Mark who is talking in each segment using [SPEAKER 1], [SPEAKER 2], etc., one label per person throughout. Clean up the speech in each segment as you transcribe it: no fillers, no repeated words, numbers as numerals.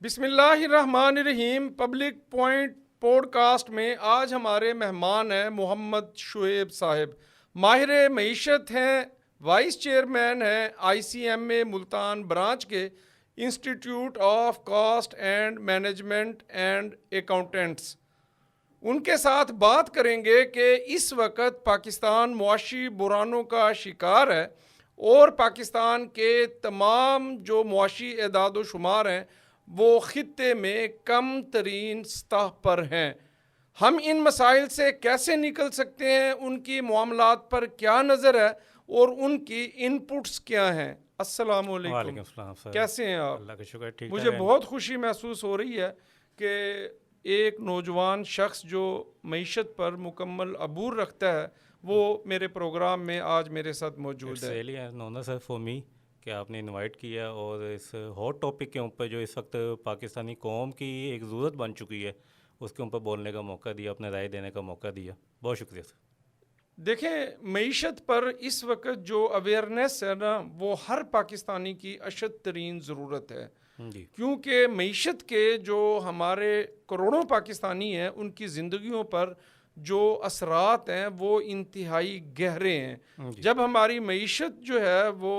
[SPEAKER 1] बिस्मिल्लाहिर्रहमानिर्रहीम। Public point podcast में आज हमारे मेहमान हैं मोहम्मद शुएब साहिब। माहिर मईशत हैं, वाइस चेयरमैन हैं ICMA मुल्तान ब्रांच के institute of cost and management and accountants. उनके साथ बात करेंगे कि इस वक्त पाकिस्तान मुआशी बुरानों का शिकार है और पाकिस्तान के तमाम जो मुआशी एदाद व शुमार हैं वो ख़ित्ते में कम तरीन सतह पर हैं। हम इन मसाइल से कैसे निकल सकते हैं, उनकी मामलात पर क्या नज़र है और उनकी इनपुट्स क्या हैं। अस्सलाम वालेकुम।
[SPEAKER 2] वालेकुम सलाम सर।
[SPEAKER 1] कैसे हैं आप?
[SPEAKER 2] अल्लाह का शुक्र, ठीक
[SPEAKER 1] मुझे
[SPEAKER 2] है।
[SPEAKER 1] बहुत खुशी महसूस हो रही है कि एक नौजवान शख्स जो मईशत पर मुकम्मल अबूर रखता है वो मेरे प्रोग्राम में आज मेरे साथ मौजूद
[SPEAKER 2] इट्स
[SPEAKER 1] है।
[SPEAKER 2] Really an honour sir for me कि आपने इनवाइट किया और इस हॉट टॉपिक के ऊपर जो इस वक्त पाकिस्तानी कौम की एक ज़रूरत बन चुकी है उसके ऊपर बोलने का मौका दिया, अपने राय देने का मौका दिया। बहुत शुक्रिया सर।
[SPEAKER 1] देखें, मईशत पर इस वक्त जो अवेयरनेस है ना, वो हर पाकिस्तानी की अशद तरीन ज़रूरत है,
[SPEAKER 2] जी
[SPEAKER 1] क्योंकि मईशत के जो हमारे करोड़ों पाकिस्तानी हैं उनकी ज़िंदगियों पर जो असरात हैं वो इंतहाई गहरे हैं।
[SPEAKER 2] जी
[SPEAKER 1] जब हमारी मईशत जो है वो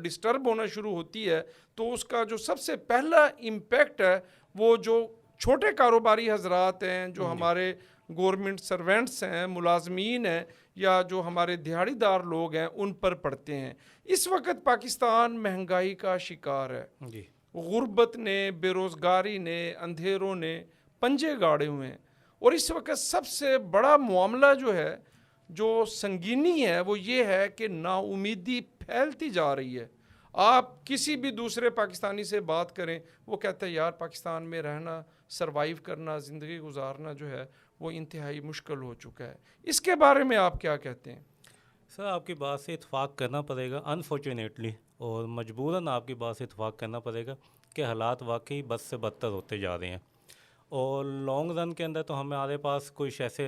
[SPEAKER 1] डिस्टर्ब होना शुरू होती है तो उसका जो सबसे पहला इम्पेक्ट है वो जो छोटे कारोबारी हजरात हैं, जो
[SPEAKER 2] जी
[SPEAKER 1] हमारे गवर्नमेंट सर्वेंट्स हैं, मुलाजमीन हैं, या जो हमारे दिहाड़ीदार लोग हैं, उन पर पड़ते हैं। इस वक्त पाकिस्तान महंगाई का शिकार है।
[SPEAKER 2] जी
[SPEAKER 1] गुर्बत ने, बेरोज़गारी ने, अंधेरों ने पंजे गाड़े हुए हैं। और इस वक्त सबसे बड़ा मामला जो है, जो संगीनी है, वो ये है कि नाउमीदी फैलती जा रही है। आप किसी भी दूसरे पाकिस्तानी से बात करें, वो कहते हैं यार पाकिस्तान में रहना, सरवाइव करना, ज़िंदगी गुजारना जो है वो इंतहाई मुश्किल हो चुका है। इसके बारे में आप क्या कहते हैं?
[SPEAKER 2] सर, आपकी बात से इत्फाक करना पड़ेगा अनफॉर्चुनेटली, और मजबूरन आपकी बात से इत्फाक करना पड़ेगा कि हालात वाकई बद से बदतर होते जा रहे हैं। और लॉन्ग रन के अंदर तो हमारे पास कुछ ऐसे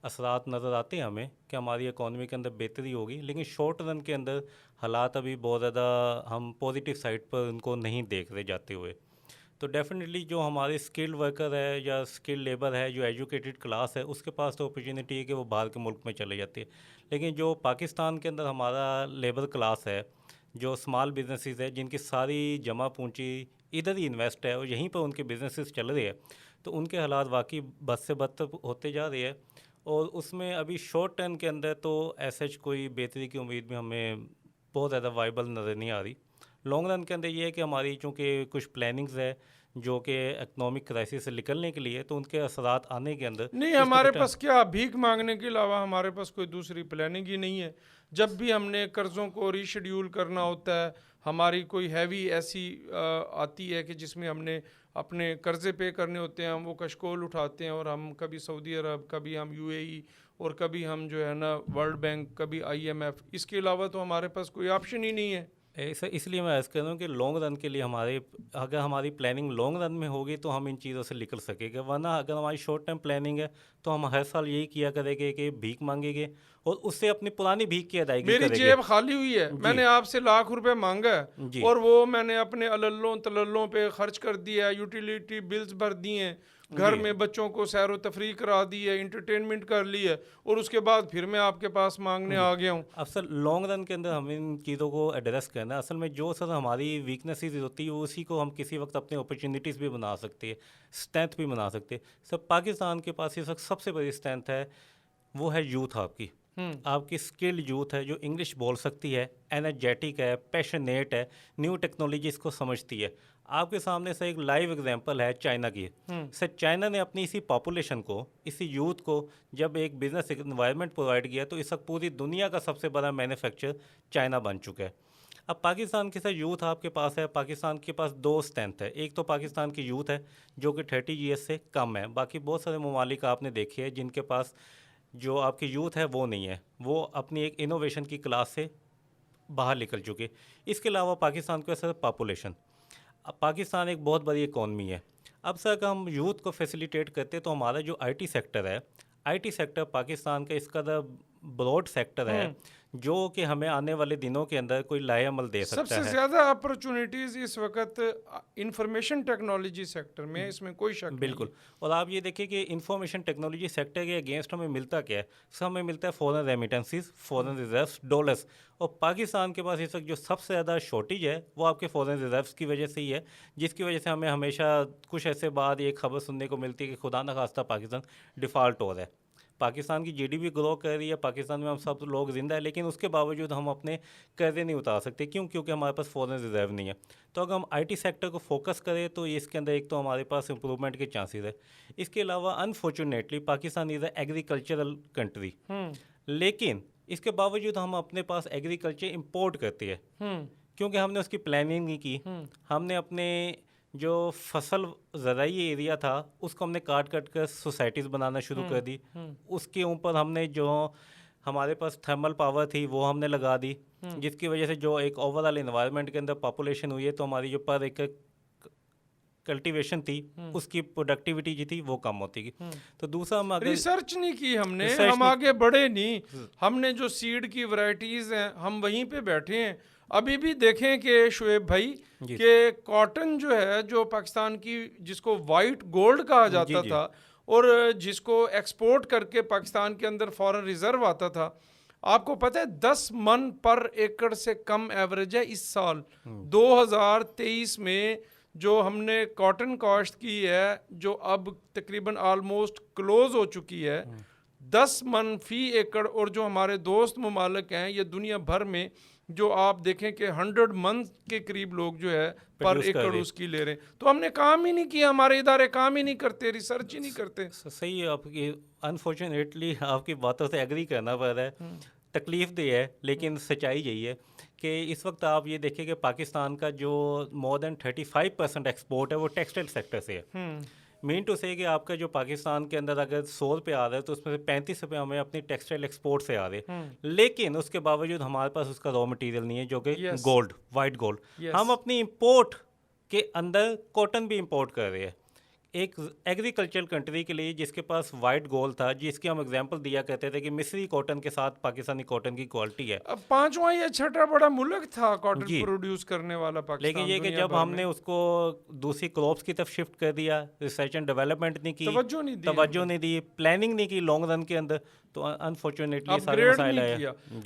[SPEAKER 2] असरात नज़र आते हैं हमें कि हमारी इकॉनमी के अंदर बेहतरी होगी, लेकिन शॉर्ट रन के अंदर हालात अभी बहुत ज़्यादा हम पॉजिटिव साइड पर उनको नहीं देख रहे जाते हुए। तो डेफिनेटली जो हमारे स्किल्ड वर्कर है या स्किल्ड लेबर है, जो एजुकेटेड क्लास है, उसके पास तो अपॉर्चुनिटी है कि वो बाहर के मुल्क में चले जाती है। लेकिन जो पाकिस्तान के अंदर हमारा लेबर क्लास है, जो स्मॉल बिजनेसेस है, जिनकी सारी जमा पूंजी इधर ही इन्वेस्ट है और यहीं पर उनके बिजनेसेस चल रहे हैं, तो उनके हालात वाकई बद से बदतर होते जा रहे हैं। और उसमें अभी शॉर्ट टर्म के अंदर तो ऐसा कोई बेहतरी की उम्मीद भी हमें बहुत ज़्यादा वाइबल नज़र नहीं आ रही। लॉन्ग रन के अंदर ये है कि हमारी चूँकि कुछ प्लानिंग्स है जो कि इकनॉमिक क्राइसिस से निकलने के लिए, तो उनके असरात आने के अंदर
[SPEAKER 1] नहीं,
[SPEAKER 2] कुछ ना
[SPEAKER 1] हमारे
[SPEAKER 2] कुछ
[SPEAKER 1] पास क्या, भीख मांगने के अलावा हमारे पास कोई दूसरी प्लानिंग ही नहीं है। जब भी हमने कर्ज़ों को रीशेड्यूल करना होता है, हमारी कोई हैवी ऐसी आती है कि जिसमें हमने अपने कर्ज़े पे करने होते हैं, हम वो कशकोल उठाते हैं और हम कभी सऊदी अरब, कभी हम UAE, और कभी हम जो है ना वर्ल्ड बैंक, कभी IMF। इसके अलावा तो हमारे पास कोई ऑप्शन ही नहीं है।
[SPEAKER 2] ऐसा इसलिए मैं ऐसा कह रहा हूँ कि लॉन्ग रन के लिए हमारे, अगर हमारी प्लानिंग लॉन्ग रन में होगी तो हम इन चीज़ों से निकल सकेंगे, वरना अगर हमारी शॉर्ट टर्म प्लानिंग है तो हम हर साल यही किया करेंगे कि भीख मांगेंगे और उससे अपनी पुरानी भीख की अदायगी
[SPEAKER 1] मेरी
[SPEAKER 2] करेंगे।
[SPEAKER 1] जेब खाली हुई है,
[SPEAKER 2] जी
[SPEAKER 1] मैंने आपसे लाख रुपए मांगा है
[SPEAKER 2] जी
[SPEAKER 1] और वो मैंने अपने अल्लों तलल्लों पे खर्च कर दिया है, यूटिलिटी बिल्स भर दिए हैं, घर
[SPEAKER 2] जी
[SPEAKER 1] में बच्चों को सैर व तफरीह करा दी है, इंटरटेनमेंट कर ली है, और उसके बाद फिर मैं आपके पास मांगने
[SPEAKER 2] जी
[SPEAKER 1] आ गया हूँ।
[SPEAKER 2] अब सर लॉन्ग रन के अंदर हमें इन चीज़ों को एड्रेस करना है। असल में जो सर हमारी वीकनेसेस होती है उसी को हम किसी वक्त अपने अपॉर्चुनिटीज़ भी बना सकते हैं, स्ट्रेंथ भी बना सकते हैं। सर पाकिस्तान के पास इस वक्त सबसे बड़ी स्ट्रेंथ है, वो है यूथ। आपकी स्किल्ड यूथ है जो इंग्लिश बोल सकती है, एनर्जेटिक है, पैशनेट है, न्यू टेक्नोलॉजीज़ को समझती है। आपके सामने से एक लाइव एग्जांपल है चाइना की। सर चाइना ने अपनी इसी पॉपुलेशन को, इसी यूथ को जब एक बिजनेस इन्वायरमेंट प्रोवाइड किया तो इस वक्त पूरी दुनिया का सबसे बड़ा मैन्युफैक्चर चाइना बन चुका है। अब पाकिस्तान के साथ यूथ आपके पास है, पाकिस्तान के पास दो स्ट्रेंथ है। एक तो पाकिस्तान की यूथ है जो कि 30 ईयर्स से कम है। बाकी बहुत सारे ममालिक आपने देखे हैं जिनके पास जो आपकी यूथ है वो नहीं है, वो अपनी एक इनोवेशन की क्लास से बाहर निकल चुके। इसके अलावा पाकिस्तान का सर पॉपुलेशन, अब पाकिस्तान एक बहुत बड़ी इकॉनमी है। अब सर अगर हम यूथ को फैसिलिटेट करते तो हमारा जो आईटी सेक्टर है, आईटी सेक्टर पाकिस्तान का इस कदर ब्रॉड सेक्टर है जो कि हमें आने वाले दिनों के अंदर कोई लाहेअमल दे सकता
[SPEAKER 1] सबसे
[SPEAKER 2] है।
[SPEAKER 1] ज़्यादा अपॉर्चुनिटीज़ इस वक्त इंफॉर्मेशन टेक्नोलॉजी सेक्टर में है, इसमें कोई शक नहीं
[SPEAKER 2] बिल्कुल। और आप ये देखिए कि इंफॉर्मेशन टेक्नोलॉजी सेक्टर के अगेंस्ट हमें मिलता क्या है? सो हमें मिलता है foreign remittances, foreign reserves, dollars. और पाकिस्तान के पास इस वक्त जो सबसे ज़्यादा शॉर्टेज है वो आपके फॉरेन रिजर्व्स की वजह से ही है, जिसकी वजह से हमें हमेशा कुछ ऐसे बाद ये खबर सुनने को मिलती है कि खुदा न खास्ता पाकिस्तान डिफ़ॉल्ट हो रहा है। पाकिस्तान की जीडीपी ग्रो कर रही है, पाकिस्तान में हम सब लोग ज़िंदा है, लेकिन उसके बावजूद हम अपने कर्जे नहीं उतार सकते। क्यों? क्योंकि हमारे पास फॉरेन रिजर्व नहीं है। तो अगर हम आईटी सेक्टर को फोकस करें तो इसके अंदर एक तो हमारे पास इंप्रूवमेंट के चांसेस है। इसके अलावा unfortunately Pakistan is a agricultural country, लेकिन इसके बावजूद हम अपने पास एग्रीकल्चर इंपोर्ट करते हैं क्योंकि हमने उसकी प्लानिंग नहीं की। हमने अपने जो फसल ज़राई एरिया था उसको हमने काट काट कर सोसाइटीज़ बनाना शुरू कर दी। उसके ऊपर हमने जो हमारे पास थर्मल पावर थी वो हमने लगा दी, जिसकी वजह से जो एक ओवरऑल एनवायरनमेंट के अंदर पॉपुलेशन हुई है तो हमारी जो पर एकड़ कल्टीवेशन थी उसकी प्रोडक्टिविटी जो थी वो कम होती गई। तो दूसरा हम अगर
[SPEAKER 1] रिसर्च नहीं की हमने,
[SPEAKER 2] रिसर्च
[SPEAKER 1] हम
[SPEAKER 2] नहीं-
[SPEAKER 1] आगे बढ़े नहीं। हमने जो सीड की वैरायटीज़ हैं हम वहीं पे बैठे हैं। अभी भी देखें कि शुएब भाई
[SPEAKER 2] जी।
[SPEAKER 1] कि कॉटन जो है, जो पाकिस्तान की जिसको वाइट गोल्ड कहा जाता
[SPEAKER 2] जी।
[SPEAKER 1] था और जिसको एक्सपोर्ट करके पाकिस्तान के अंदर फॉरेन रिजर्व आता था, आपको पता है 10 मन पर एकड़ से कम एवरेज है इस साल 2023 में। जो हमने कॉटन कॉस्ट की है जो अब तकरीबन आलमोस्ट क्लोज हो चुकी है 10 मन फी एकड़, और जो हमारे दोस्त ममालिक हैं ये दुनिया भर में जो आप देखें कि 100 मन के करीब लोग जो है पर
[SPEAKER 2] Produce कर
[SPEAKER 1] एकड़
[SPEAKER 2] रहे।
[SPEAKER 1] उसकी ले रहे हैं। तो हमने काम ही नहीं किया, हमारे इदारे काम ही नहीं करते, रिसर्च ही नहीं करते।
[SPEAKER 2] सही है आपकी। अनफॉर्चुनेटली आपकी बातों से एग्री करना पड़ रहा है, तकलीफ दे है, लेकिन सच्चाई यही है कि इस वक्त आप ये देखिए कि पाकिस्तान का जो मोर देन 35% एक्सपोर्ट है वो टेक्सटाइल सेक्टर से है। मीन टू से कि आपका जो पाकिस्तान के अंदर अगर 100 रुपये आ रहा है तो उसमें से 35 रुपये हमें अपनी टेक्सटाइल एक्सपोर्ट से आ रहे हैं, लेकिन उसके बावजूद हमारे पास उसका रॉ मटेरियल नहीं है जो कि
[SPEAKER 1] Yes.
[SPEAKER 2] Gold, white gold.
[SPEAKER 1] Yes.
[SPEAKER 2] हम अपनी इंपोर्ट के अंदर कॉटन भी इंपोर्ट कर रहे हैं। एक एग्रीकल्चरल कंट्री के लिए जिसके पास वाइट गोल्ड था, जिसकी हम एग्जांपल दिया करते थे कि मिस्री कॉटन के साथ पाकिस्तानी कॉटन की क्वालिटी है।
[SPEAKER 1] अब पांचवा या छठा बड़ा मुल्क था कॉटन
[SPEAKER 2] जी।
[SPEAKER 1] प्रोड्यूस करने वाला पाकिस्तान।
[SPEAKER 2] लेकिन ये कि
[SPEAKER 1] दुनिया
[SPEAKER 2] जब
[SPEAKER 1] भर
[SPEAKER 2] हमने
[SPEAKER 1] में
[SPEAKER 2] उसको दूसरी क्रॉप्स की तरफ शिफ्ट कर दिया, रिसर्च एंड डेवलपमेंट नहीं की,
[SPEAKER 1] तवज्जो नहीं दी
[SPEAKER 2] तवज्जो नहीं दी, प्लानिंग नहीं की लॉन्ग रन के अंदर, तो अनफॉर्चुनेटली सारे
[SPEAKER 1] अपग्रेड
[SPEAKER 2] मसाइल
[SPEAKER 1] नहीं
[SPEAKER 2] आए।
[SPEAKER 1] किया।
[SPEAKER 2] जी।